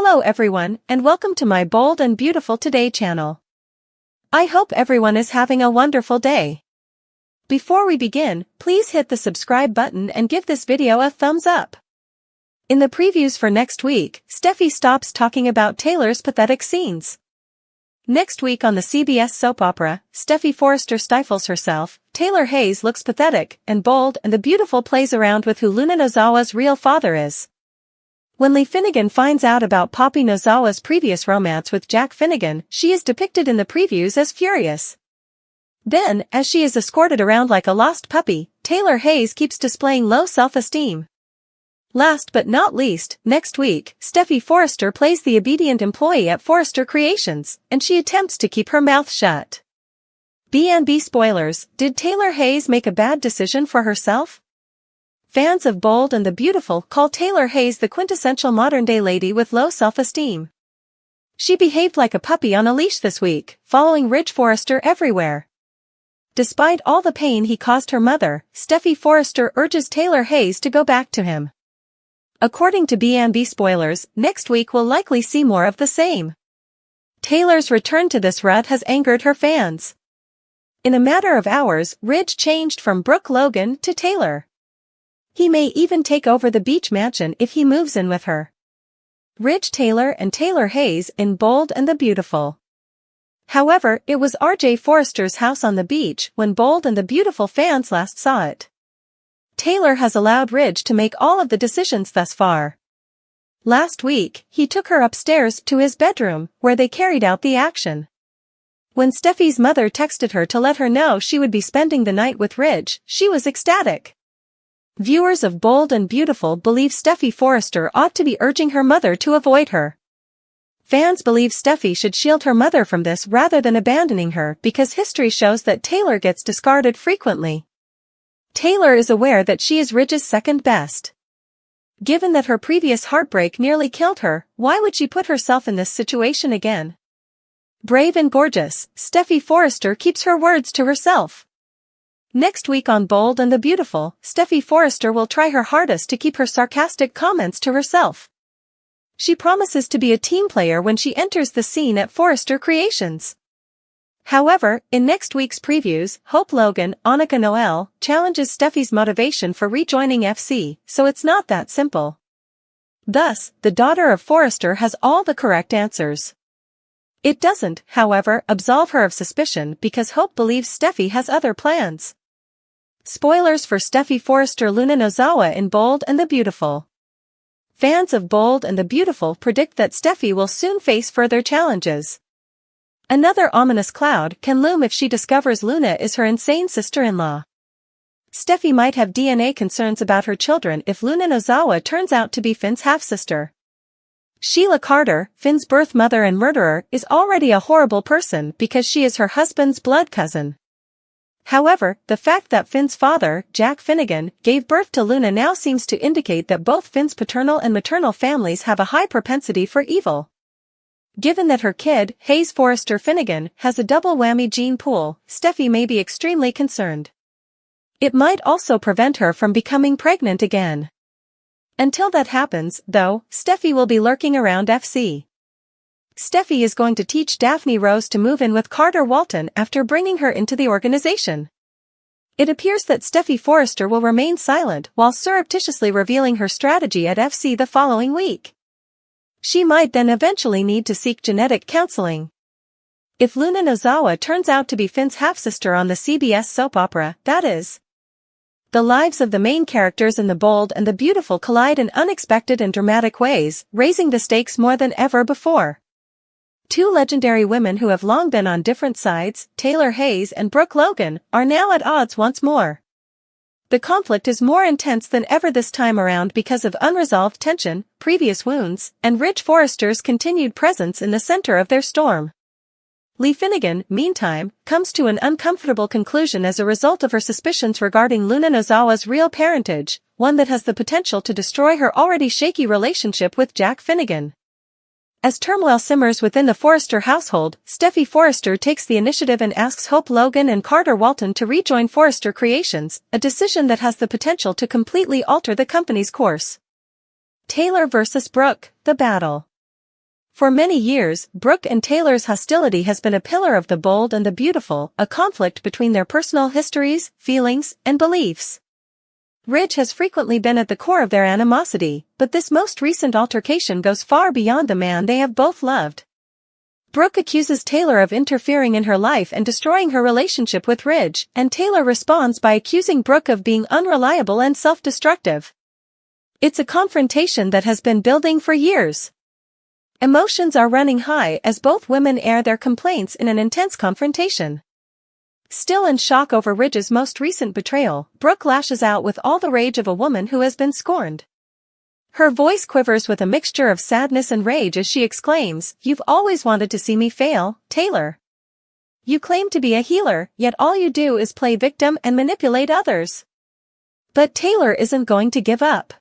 Hello everyone, and welcome to my Bold and Beautiful Today channel. I hope everyone is having a wonderful day. Before we begin, please hit the subscribe button and give this video a thumbs up. In the previews for next week, Steffi stops talking about Taylor's pathetic scenes. Next week on the CBS soap opera, Steffi Forrester stifles herself, Taylor Hayes looks pathetic, and Bold and the Beautiful plays around with who Luna Nozawa's real father is. When Lee Finnegan finds out about Poppy Nozawa's previous romance with Jack Finnegan, she is depicted in the previews as furious. Then, as she is escorted around like a lost puppy, Taylor Hayes keeps displaying low self-esteem. Last but not least, next week, Steffi Forrester plays the obedient employee at Forrester Creations, and she attempts to keep her mouth shut. B&B spoilers, did Taylor Hayes make a bad decision for herself? Fans of Bold and the Beautiful call Taylor Hayes the quintessential modern-day lady with low self-esteem. She behaved like a puppy on a leash this week, following Ridge Forrester everywhere. Despite all the pain he caused her mother, Steffi Forrester urges Taylor Hayes to go back to him. According to B&B spoilers, next week we'll likely see more of the same. Taylor's return to this rut has angered her fans. In a matter of hours, Ridge changed from Brooke Logan to Taylor. He may even take over the beach mansion if he moves in with her. Ridge Taylor and Taylor Hayes in Bold and the Beautiful. However, it was R.J. Forrester's house on the beach when Bold and the Beautiful fans last saw it. Taylor has allowed Ridge to make all of the decisions thus far. Last week, he took her upstairs to his bedroom, where they carried out the action. When Steffi's mother texted her to let her know she would be spending the night with Ridge, she was ecstatic. Viewers of Bold and Beautiful believe Steffi Forrester ought to be urging her mother to avoid her. Fans believe Steffi should shield her mother from this rather than abandoning her because history shows that Taylor gets discarded frequently. Taylor is aware that she is Ridge's second best. Given that her previous heartbreak nearly killed her, why would she put herself in this situation again? Brave and gorgeous, Steffi Forrester keeps her words to herself. Next week on Bold and the Beautiful, Steffi Forrester will try her hardest to keep her sarcastic comments to herself. She promises to be a team player when she enters the scene at Forrester Creations. However, in next week's previews, Hope Logan, Annika Noel, challenges Steffi's motivation for rejoining FC, so it's not that simple. Thus, the daughter of Forrester has all the correct answers. It doesn't, however, absolve her of suspicion because Hope believes Steffi has other plans. Spoilers for Steffi Forrester Luna Nozawa in Bold and the Beautiful. Fans of Bold and the Beautiful predict that Steffi will soon face further challenges. Another ominous cloud can loom if she discovers Luna is her insane sister-in-law. Steffi might have DNA concerns about her children if Luna Nozawa turns out to be Finn's half-sister. Sheila Carter, Finn's birth mother and murderer, is already a horrible person because she is her husband's blood cousin. However, the fact that Finn's father, Jack Finnegan, gave birth to Luna now seems to indicate that both Finn's paternal and maternal families have a high propensity for evil. Given that her kid, Hayes Forrester Finnegan, has a double whammy gene pool, Steffi may be extremely concerned. It might also prevent her from becoming pregnant again. Until that happens, though, Steffi will be lurking around FC. Steffi is going to teach Daphne Rose to move in with Carter Walton after bringing her into the organization. It appears that Steffi Forrester will remain silent while surreptitiously revealing her strategy at FC the following week. She might then eventually need to seek genetic counseling. If Luna Nozawa turns out to be Finn's half-sister on the CBS soap opera, that is. The lives of the main characters in the Bold and the Beautiful collide in unexpected and dramatic ways, raising the stakes more than ever before. Two legendary women who have long been on different sides, Taylor Hayes and Brooke Logan, are now at odds once more. The conflict is more intense than ever this time around because of unresolved tension, previous wounds, and Ridge Forrester's continued presence in the center of their storm. Lee Finnegan, meantime, comes to an uncomfortable conclusion as a result of her suspicions regarding Luna Nozawa's real parentage, one that has the potential to destroy her already shaky relationship with Jack Finnegan. As turmoil simmers within the Forrester household, Steffi Forrester takes the initiative and asks Hope Logan and Carter Walton to rejoin Forrester Creations, a decision that has the potential to completely alter the company's course. Taylor vs. Brooke, the battle. For many years, Brooke and Taylor's hostility has been a pillar of the bold and the beautiful, a conflict between their personal histories, feelings, and beliefs. Ridge has frequently been at the core of their animosity, but this most recent altercation goes far beyond the man they have both loved. Brooke accuses Taylor of interfering in her life and destroying her relationship with Ridge, and Taylor responds by accusing Brooke of being unreliable and self-destructive. It's a confrontation that has been building for years. Emotions are running high as both women air their complaints in an intense confrontation. Still in shock over Ridge's most recent betrayal, Brooke lashes out with all the rage of a woman who has been scorned. Her voice quivers with a mixture of sadness and rage as she exclaims, "You've always wanted to see me fail, Taylor. You claim to be a healer, yet all you do is play victim and manipulate others." But Taylor isn't going to give up.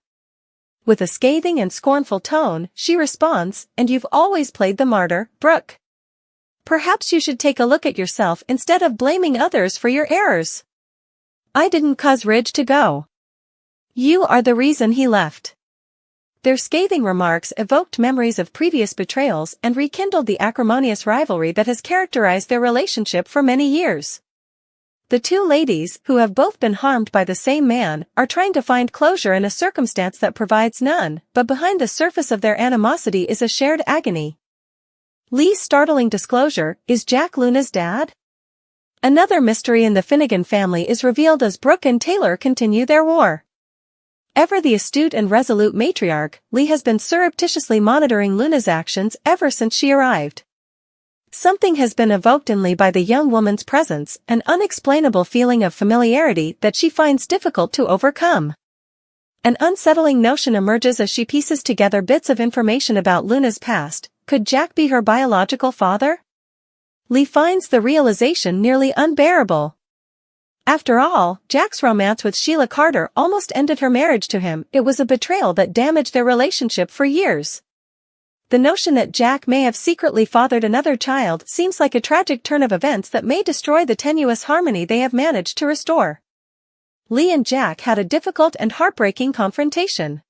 With a scathing and scornful tone, she responds, "And you've always played the martyr, Brooke. Perhaps you should take a look at yourself instead of blaming others for your errors. I didn't cause Ridge to go. You are the reason he left." Their scathing remarks evoked memories of previous betrayals and rekindled the acrimonious rivalry that has characterized their relationship for many years. The two ladies, who have both been harmed by the same man, are trying to find closure in a circumstance that provides none, but behind the surface of their animosity is a shared agony. Lee's startling disclosure: is Jack Luna's dad? Another mystery in the Finnegan family is revealed as Brooke and Taylor continue their war. Ever the astute and resolute matriarch, Lee has been surreptitiously monitoring Luna's actions ever since she arrived. Something has been evoked in Lee by the young woman's presence, an unexplainable feeling of familiarity that she finds difficult to overcome. An unsettling notion emerges as she pieces together bits of information about Luna's past. Could Jack be her biological father? Lee finds the realization nearly unbearable. After all, Jack's romance with Sheila Carter almost ended her marriage to him. It was a betrayal that damaged their relationship for years. The notion that Jack may have secretly fathered another child seems like a tragic turn of events that may destroy the tenuous harmony they have managed to restore. Lee and Jack had a difficult and heartbreaking confrontation.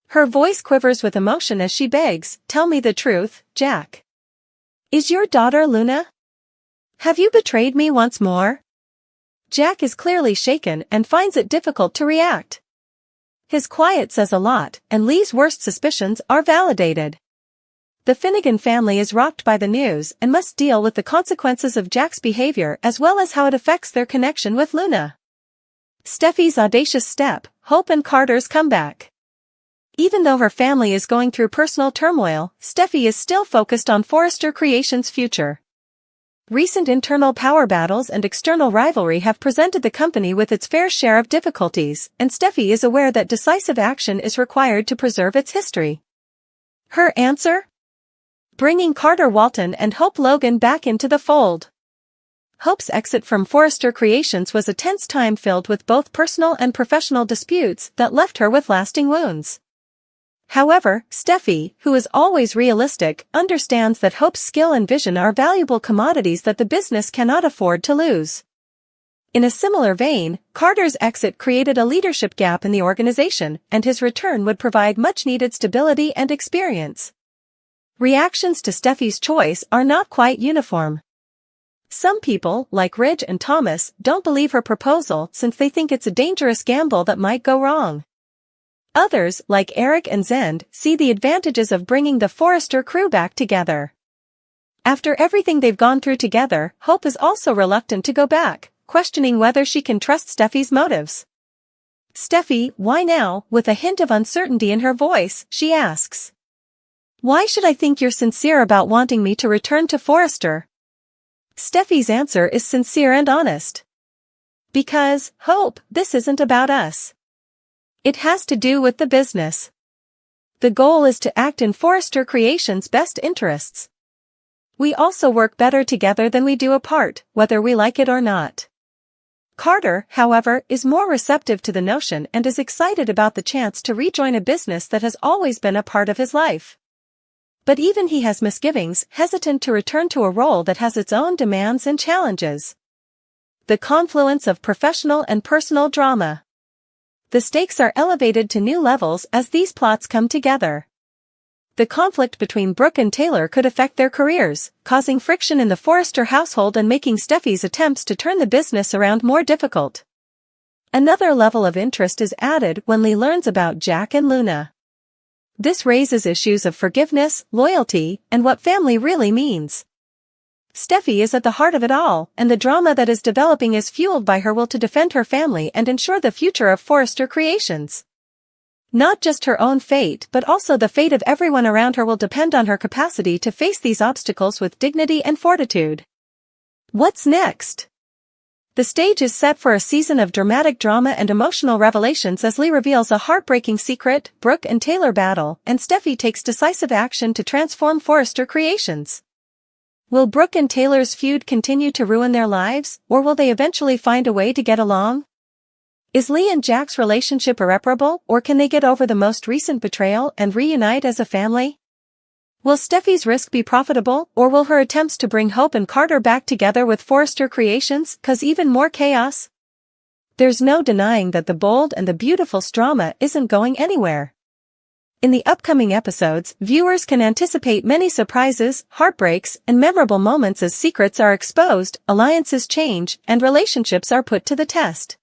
Her voice quivers with emotion as she begs, "Tell me the truth, Jack. Is your daughter Luna? Have you betrayed me once more?" Jack is clearly shaken and finds it difficult to react. His quiet says a lot, and Lee's worst suspicions are validated. The Finnegan family is rocked by the news and must deal with the consequences of Jack's behavior as well as how it affects their connection with Luna. Steffi's audacious step, Hope and Carter's comeback. Even though her family is going through personal turmoil, Steffi is still focused on Forrester Creations' future. Recent internal power battles and external rivalry have presented the company with its fair share of difficulties, and Steffi is aware that decisive action is required to preserve its history. Her answer? Bringing Carter Walton and Hope Logan back into the fold. Hope's exit from Forrester Creations was a tense time filled with both personal and professional disputes that left her with lasting wounds. However, Steffi, who is always realistic, understands that Hope's skill and vision are valuable commodities that the business cannot afford to lose. In a similar vein, Carter's exit created a leadership gap in the organization, and his return would provide much-needed stability and experience. Reactions to Steffi's choice are not quite uniform. Some people, like Ridge and Thomas, don't believe her proposal since they think it's a dangerous gamble that might go wrong. Others, like Eric and Zend, see the advantages of bringing the Forrester crew back together. After everything they've gone through together, Hope is also reluctant to go back, questioning whether she can trust Steffi's motives. "Steffi, why now?" With a hint of uncertainty in her voice, she asks. "Why should I think you're sincere about wanting me to return to Forrester?" Steffi's answer is sincere and honest. "Because, Hope, this isn't about us. It has to do with the business. The goal is to act in Forrester Creations' best interests. We also work better together than we do apart, whether we like it or not." Carter, however, is more receptive to the notion and is excited about the chance to rejoin a business that has always been a part of his life. But even he has misgivings, hesitant to return to a role that has its own demands and challenges. The confluence of professional and personal drama. The stakes are elevated to new levels as these plots come together. The conflict between Brooke and Taylor could affect their careers, causing friction in the Forrester household and making Steffi's attempts to turn the business around more difficult. Another level of interest is added when Lee learns about Jack and Luna. This raises issues of forgiveness, loyalty, and what family really means. Steffi is at the heart of it all, and the drama that is developing is fueled by her will to defend her family and ensure the future of Forrester Creations. Not just her own fate but also the fate of everyone around her will depend on her capacity to face these obstacles with dignity and fortitude. What's next? The stage is set for a season of dramatic drama and emotional revelations as Lee reveals a heartbreaking secret, Brooke and Taylor battle, and Steffi takes decisive action to transform Forrester Creations. Will Brooke and Taylor's feud continue to ruin their lives, or will they eventually find a way to get along? Is Lee and Jack's relationship irreparable, or can they get over the most recent betrayal and reunite as a family? Will Steffi's risk be profitable, or will her attempts to bring Hope and Carter back together with Forrester Creations cause even more chaos? There's no denying that the bold and the beautiful drama isn't going anywhere. In the upcoming episodes, viewers can anticipate many surprises, heartbreaks, and memorable moments as secrets are exposed, alliances change, and relationships are put to the test.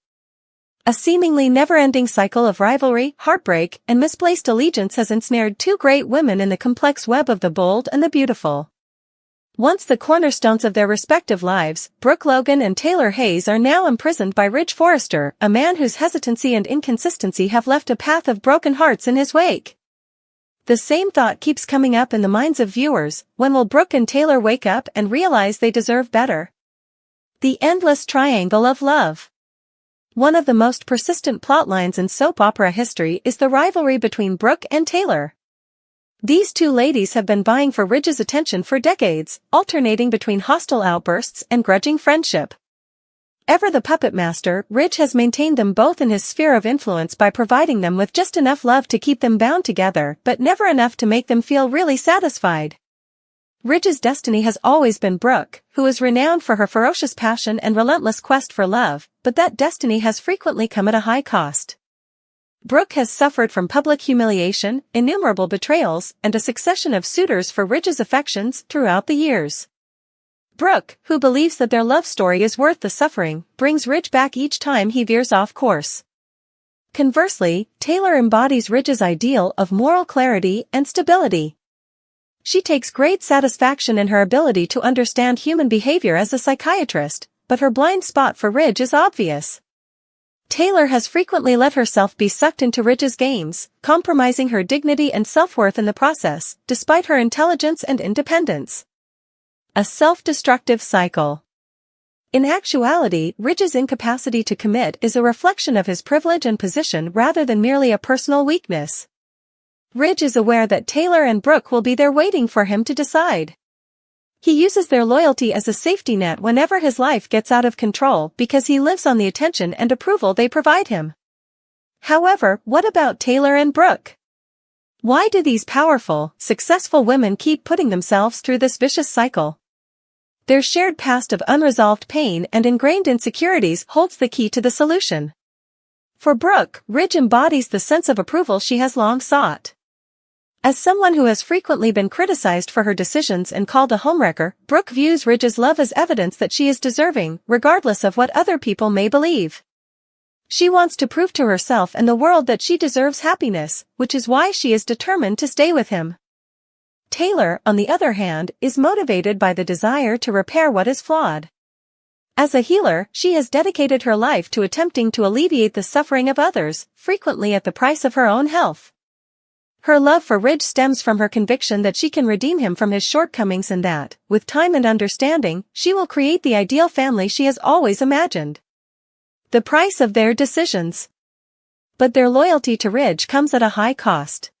A seemingly never-ending cycle of rivalry, heartbreak, and misplaced allegiance has ensnared two great women in the complex web of the bold and the beautiful. Once the cornerstones of their respective lives, Brooke Logan and Taylor Hayes are now imprisoned by Ridge Forrester, a man whose hesitancy and inconsistency have left a path of broken hearts in his wake. The same thought keeps coming up in the minds of viewers: when will Brooke and Taylor wake up and realize they deserve better? The endless triangle of love. One of the most persistent plotlines in soap opera history is the rivalry between Brooke and Taylor. These two ladies have been vying for Ridge's attention for decades, alternating between hostile outbursts and grudging friendship. Ever the puppet master, Ridge has maintained them both in his sphere of influence by providing them with just enough love to keep them bound together, but never enough to make them feel really satisfied. Ridge's destiny has always been Brooke, who is renowned for her ferocious passion and relentless quest for love, but that destiny has frequently come at a high cost. Brooke has suffered from public humiliation, innumerable betrayals, and a succession of suitors for Ridge's affections throughout the years. Brooke, who believes that their love story is worth the suffering, brings Ridge back each time he veers off course. Conversely, Taylor embodies Ridge's ideal of moral clarity and stability. She takes great satisfaction in her ability to understand human behavior as a psychiatrist, but her blind spot for Ridge is obvious. Taylor has frequently let herself be sucked into Ridge's games, compromising her dignity and self-worth in the process, despite her intelligence and independence. A self-destructive cycle. In actuality, Ridge's incapacity to commit is a reflection of his privilege and position rather than merely a personal weakness. Ridge is aware that Taylor and Brooke will be there waiting for him to decide. He uses their loyalty as a safety net whenever his life gets out of control because he lives on the attention and approval they provide him. However, what about Taylor and Brooke? Why do these powerful, successful women keep putting themselves through this vicious cycle? Their shared past of unresolved pain and ingrained insecurities holds the key to the solution. For Brooke, Ridge embodies the sense of approval she has long sought. As someone who has frequently been criticized for her decisions and called a homewrecker, Brooke views Ridge's love as evidence that she is deserving, regardless of what other people may believe. She wants to prove to herself and the world that she deserves happiness, which is why she is determined to stay with him. Taylor, on the other hand, is motivated by the desire to repair what is flawed. As a healer, she has dedicated her life to attempting to alleviate the suffering of others, frequently at the price of her own health. Her love for Ridge stems from her conviction that she can redeem him from his shortcomings and that, with time and understanding, she will create the ideal family she has always imagined. The price of their decisions. But their loyalty to Ridge comes at a high cost.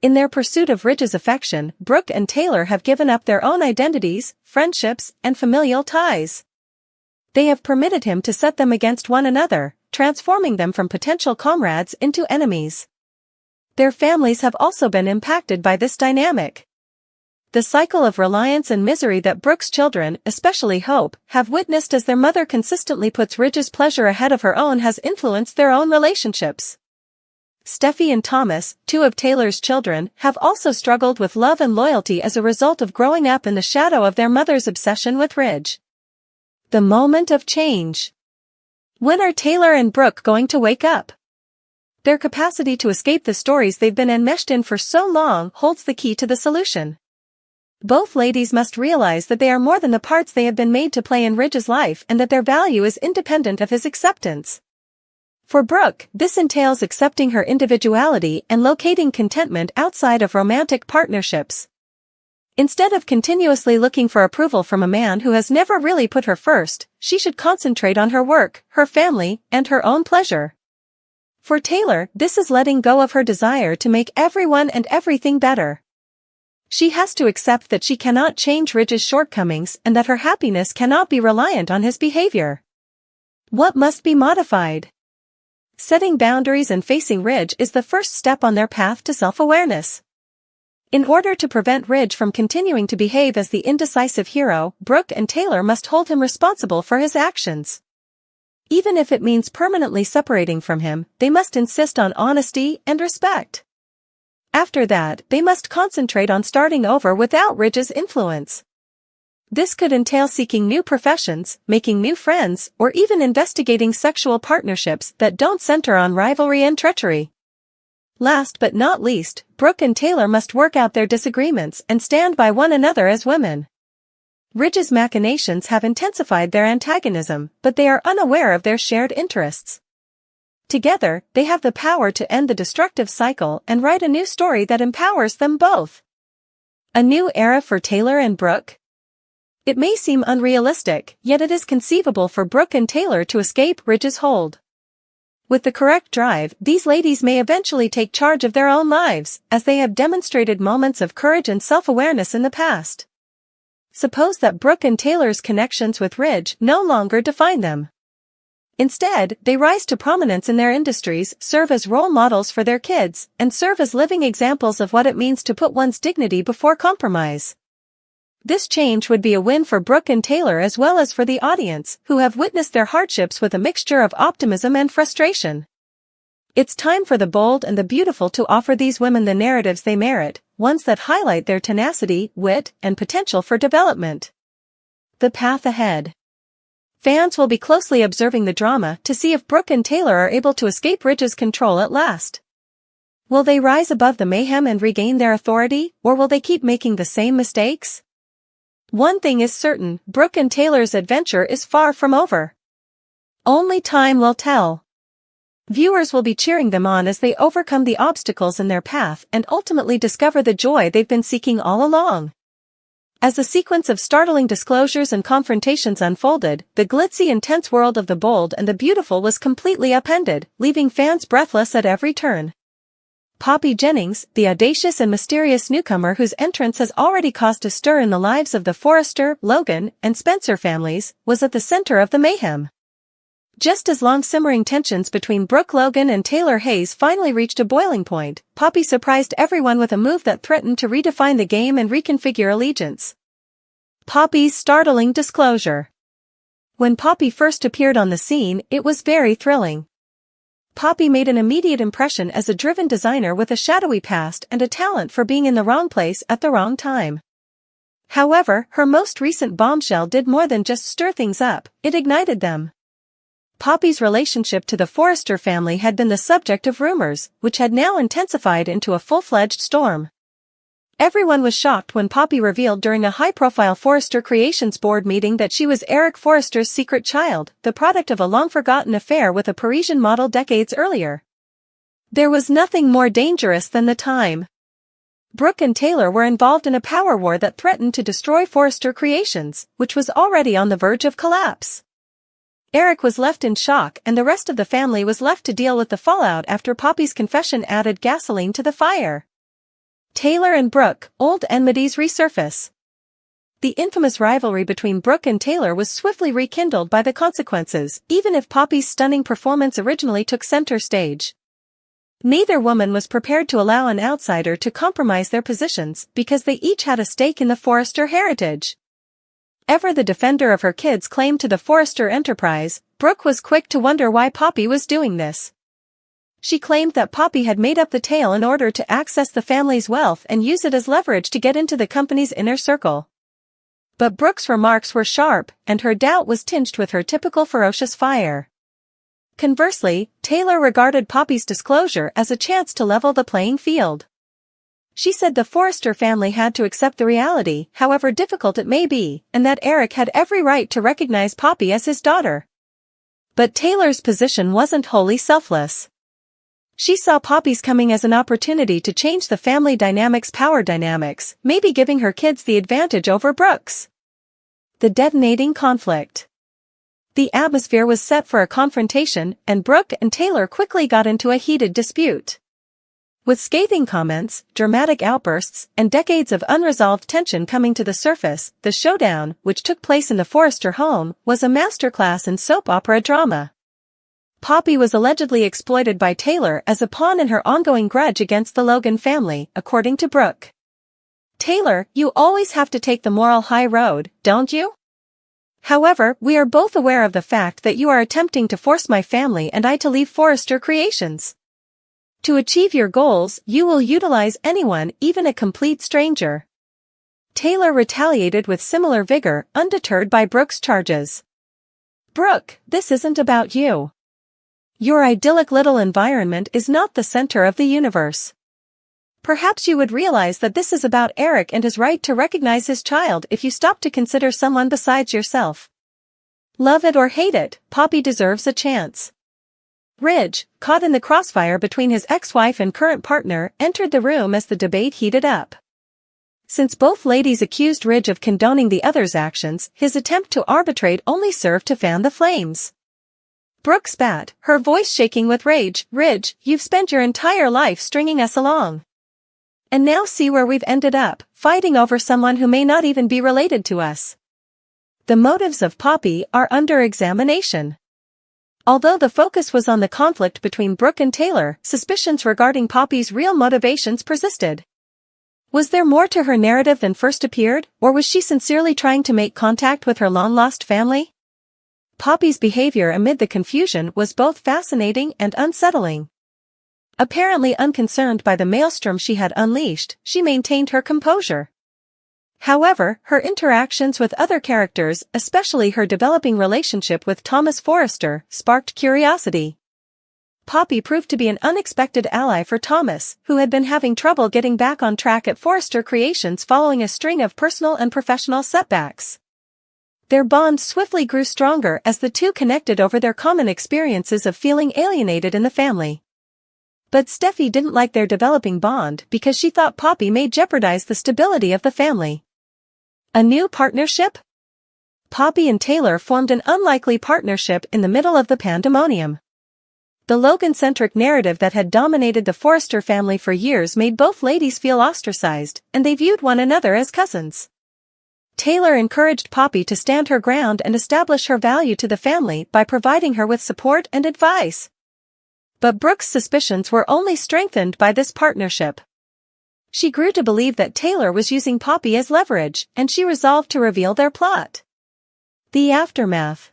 In their pursuit of Ridge's affection, Brooke and Taylor have given up their own identities, friendships, and familial ties. They have permitted him to set them against one another, transforming them from potential comrades into enemies. Their families have also been impacted by this dynamic. The cycle of reliance and misery that Brooke's children, especially Hope, have witnessed as their mother consistently puts Ridge's pleasure ahead of her own has influenced their own relationships. Steffi and Thomas, two of Taylor's children, have also struggled with love and loyalty as a result of growing up in the shadow of their mother's obsession with Ridge. The moment of change. When are Taylor and Brooke going to wake up? Their capacity to escape the stories they've been enmeshed in for so long holds the key to the solution. Both ladies must realize that they are more than the parts they have been made to play in Ridge's life and that their value is independent of his acceptance. For Brooke, this entails accepting her individuality and locating contentment outside of romantic partnerships. Instead of continuously looking for approval from a man who has never really put her first, she should concentrate on her work, her family, and her own pleasure. For Taylor, this is letting go of her desire to make everyone and everything better. She has to accept that she cannot change Ridge's shortcomings and that her happiness cannot be reliant on his behavior. What must be modified? Setting boundaries and facing Ridge is the first step on their path to self-awareness. In order to prevent Ridge from continuing to behave as the indecisive hero, Brooke and Taylor must hold him responsible for his actions. Even if it means permanently separating from him, they must insist on honesty and respect. After that, they must concentrate on starting over without Ridge's influence. This could entail seeking new professions, making new friends, or even investigating sexual partnerships that don't center on rivalry and treachery. Last but not least, Brooke and Taylor must work out their disagreements and stand by one another as women. Ridge's machinations have intensified their antagonism, but they are unaware of their shared interests. Together, they have the power to end the destructive cycle and write a new story that empowers them both. A new era for Taylor and Brooke? It may seem unrealistic, yet it is conceivable for Brooke and Taylor to escape Ridge's hold. With the correct drive, these ladies may eventually take charge of their own lives, as they have demonstrated moments of courage and self-awareness in the past. Suppose that Brooke and Taylor's connections with Ridge no longer define them. Instead, they rise to prominence in their industries, serve as role models for their kids, and serve as living examples of what it means to put one's dignity before compromise. This change would be a win for Brooke and Taylor as well as for the audience, who have witnessed their hardships with a mixture of optimism and frustration. It's time for the bold and the beautiful to offer these women the narratives they merit, ones that highlight their tenacity, wit, and potential for development. The path ahead. Fans will be closely observing the drama to see if Brooke and Taylor are able to escape Ridge's control at last. Will they rise above the mayhem and regain their authority, or will they keep making the same mistakes? One thing is certain, Brooke and Taylor's adventure is far from over. Only time will tell. Viewers will be cheering them on as they overcome the obstacles in their path and ultimately discover the joy they've been seeking all along. As a sequence of startling disclosures and confrontations unfolded, the glitzy and tense world of the bold and the beautiful was completely upended, leaving fans breathless at every turn. Poppy Jennings, the audacious and mysterious newcomer whose entrance has already caused a stir in the lives of the Forrester, Logan, and Spencer families, was at the center of the mayhem. Just as long-simmering tensions between Brooke Logan and Taylor Hayes finally reached a boiling point, Poppy surprised everyone with a move that threatened to redefine the game and reconfigure allegiance. Poppy's startling disclosure. When Poppy first appeared on the scene, it was very thrilling. Poppy made an immediate impression as a driven designer with a shadowy past and a talent for being in the wrong place at the wrong time. However, her most recent bombshell did more than just stir things up, it ignited them. Poppy's relationship to the Forrester family had been the subject of rumors, which had now intensified into a full-fledged storm. Everyone was shocked when Poppy revealed during a high-profile Forrester Creations board meeting that she was Eric Forrester's secret child, the product of a long-forgotten affair with a Parisian model decades earlier. There was nothing more dangerous than the time. Brooke and Taylor were involved in a power war that threatened to destroy Forrester Creations, which was already on the verge of collapse. Eric was left in shock and the rest of the family was left to deal with the fallout after Poppy's confession added gasoline to the fire. Taylor and Brooke, old enmities resurface. The infamous rivalry between Brooke and Taylor was swiftly rekindled by the consequences, even if Poppy's stunning performance originally took center stage. Neither woman was prepared to allow an outsider to compromise their positions because they each had a stake in the Forrester heritage. Ever the defender of her kids' claim to the Forrester enterprise, Brooke was quick to wonder why Poppy was doing this. She claimed that Poppy had made up the tale in order to access the family's wealth and use it as leverage to get into the company's inner circle. But Brooke's remarks were sharp, and her doubt was tinged with her typical ferocious fire. Conversely, Taylor regarded Poppy's disclosure as a chance to level the playing field. She said the Forrester family had to accept the reality, however difficult it may be, and that Eric had every right to recognize Poppy as his daughter. But Taylor's position wasn't wholly selfless. She saw Poppy's coming as an opportunity to change the family power dynamics, maybe giving her kids the advantage over Brooke's. The detonating conflict. The atmosphere was set for a confrontation, and Brooke and Taylor quickly got into a heated dispute. With scathing comments, dramatic outbursts, and decades of unresolved tension coming to the surface, the showdown, which took place in the Forrester home, was a masterclass in soap opera drama. Poppy was allegedly exploited by Taylor as a pawn in her ongoing grudge against the Logan family, according to Brooke. "Taylor, you always have to take the moral high road, don't you? However, we are both aware of the fact that you are attempting to force my family and I to leave Forrester Creations. To achieve your goals, you will utilize anyone, even a complete stranger." Taylor retaliated with similar vigor, undeterred by Brooke's charges. "Brooke, this isn't about you. Your idyllic little environment is not the center of the universe. Perhaps you would realize that this is about Eric and his right to recognize his child if you stop to consider someone besides yourself. Love it or hate it, Poppy deserves a chance." Ridge, caught in the crossfire between his ex-wife and current partner, entered the room as the debate heated up. Since both ladies accused Ridge of condoning the other's actions, his attempt to arbitrate only served to fan the flames. Brooke spat, her voice shaking with rage. "Ridge, you've spent your entire life stringing us along. And now see where we've ended up, fighting over someone who may not even be related to us. The motives of Poppy are under examination." Although the focus was on the conflict between Brooke and Taylor, suspicions regarding Poppy's real motivations persisted. Was there more to her narrative than first appeared, or was she sincerely trying to make contact with her long-lost family? Poppy's behavior amid the confusion was both fascinating and unsettling. Apparently unconcerned by the maelstrom she had unleashed, she maintained her composure. However, her interactions with other characters, especially her developing relationship with Thomas Forrester, sparked curiosity. Poppy proved to be an unexpected ally for Thomas, who had been having trouble getting back on track at Forrester Creations following a string of personal and professional setbacks. Their bond swiftly grew stronger as the two connected over their common experiences of feeling alienated in the family. But Steffi didn't like their developing bond because she thought Poppy may jeopardize the stability of the family. A new partnership? Poppy and Taylor formed an unlikely partnership in the middle of the pandemonium. The Logan-centric narrative that had dominated the Forrester family for years made both ladies feel ostracized, and they viewed one another as cousins. Taylor encouraged Poppy to stand her ground and establish her value to the family by providing her with support and advice. But Brooke's suspicions were only strengthened by this partnership. She grew to believe that Taylor was using Poppy as leverage, and she resolved to reveal their plot. The aftermath.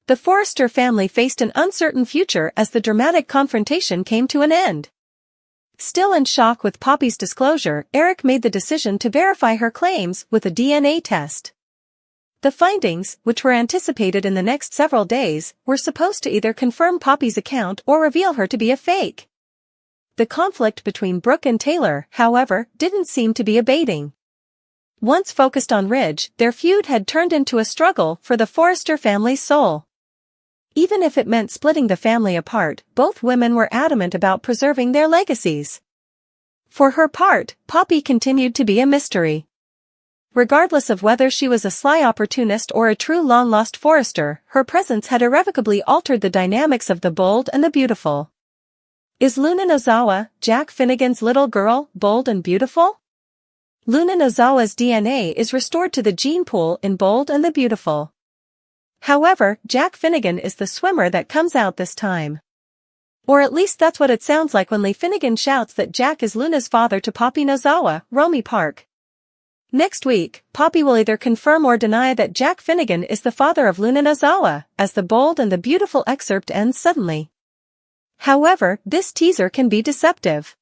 The Forrester family faced an uncertain future as the dramatic confrontation came to an end. Still in shock with Poppy's disclosure, Eric made the decision to verify her claims with a DNA test. The findings, which were anticipated in the next several days, were supposed to either confirm Poppy's account or reveal her to be a fake. The conflict between Brooke and Taylor, however, didn't seem to be abating. Once focused on Ridge, their feud had turned into a struggle for the Forrester family's soul. Even if it meant splitting the family apart, both women were adamant about preserving their legacies. For her part, Poppy continued to be a mystery. Regardless of whether she was a sly opportunist or a true long-lost Forrester, her presence had irrevocably altered the dynamics of the bold and the beautiful. Is Luna Nozawa, Jack Finnegan's little girl, bold and beautiful? Luna Nozawa's DNA is restored to the gene pool in Bold and the Beautiful. However, Jack Finnegan is the swimmer that comes out this time. Or at least that's what it sounds like when Lee Finnegan shouts that Jack is Luna's father to Poppy Nozawa, Romy Park. Next week, Poppy will either confirm or deny that Jack Finnegan is the father of Luna Nozawa, as the Bold and the Beautiful excerpt ends suddenly. However, this teaser can be deceptive.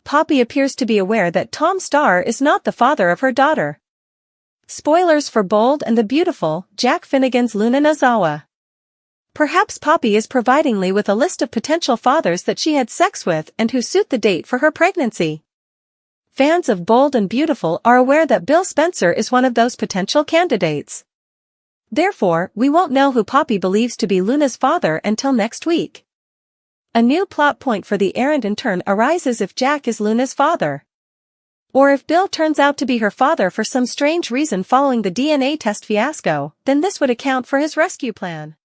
Poppy appears to be aware that Tom Starr is not the father of her daughter. Spoilers for Bold and the Beautiful, Jack Finnegan's Luna Nozawa. Perhaps Poppy is providing Lee with a list of potential fathers that she had sex with and who suit the date for her pregnancy. Fans of Bold and Beautiful are aware that Bill Spencer is one of those potential candidates. Therefore, we won't know who Poppy believes to be Luna's father until next week. A new plot point for the errand intern arises if Jack is Luna's father. Or if Bill turns out to be her father for some strange reason following the DNA test fiasco, then this would account for his rescue plan.